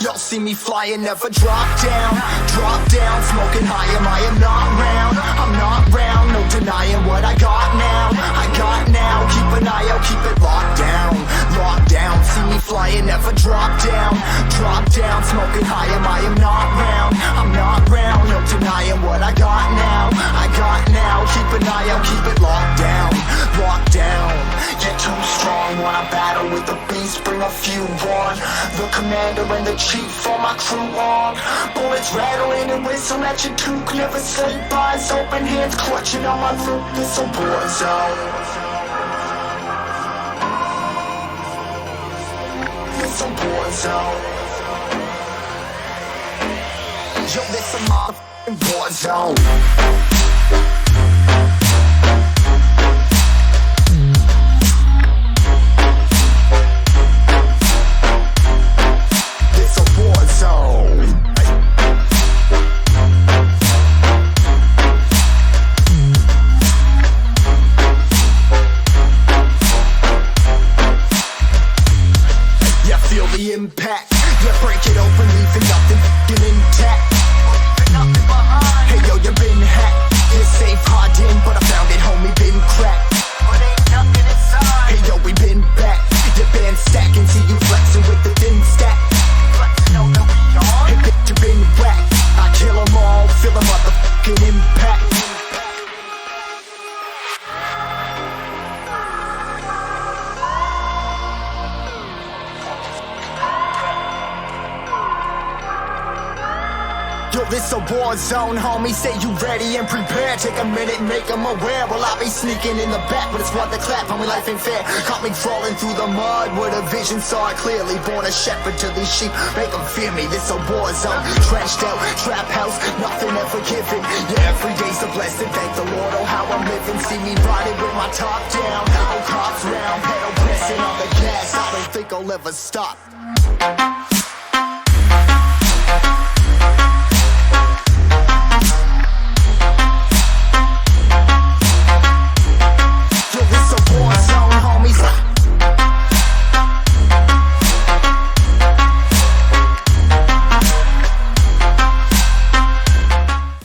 Y'all see me flying, never drop down. Drop down, smoking high, I am not round. I'm not round, no denying what I got now. I got now, keep an eye out, keep it locked down. Locked down, see me flying, never drop down. Drop down, smoking high, I am not round. I'm not round, no denying what I got now. I got now, keep an eye out, keep it locked down. Locked down, get too strong when I battle with the beast, bring a few on. The commander and the chief for my crew on. Bullets rattling and whistle at your toque. Never sleep, eyes open, hands clutching on my loot. This a war zone. This a war zone. Yo, this a motherfucking war zone. The impact, yeah, break it open, leaving nothing f***ing intact. Nothing behind. Hey yo, you been hacked. You're safe, hard in, but I found it, homie, been cracked. But ain't nothing inside. Hey yo, we been back. Your band stacking, see you flexing with the thin stack. Flexing on the beyond. Hey bitch, you been whacked. I kill them all, feel the motherfucking impact. Yo, this a war zone, homie, say you ready and prepared. Take a minute, make them aware. Well, I be sneaking in the back, but it's what the clap, homie, life ain't fair. Caught me crawling through the mud with a vision, saw it clearly. Born a shepherd to these sheep, make them fear me. This a war zone, trashed out, trap house, nothing ever given. Yeah, every day's a blessing, thank the Lord, oh how I'm living. See me riding with my top down, oh cops round, pedal pressing on the gas. I don't think I'll ever stop.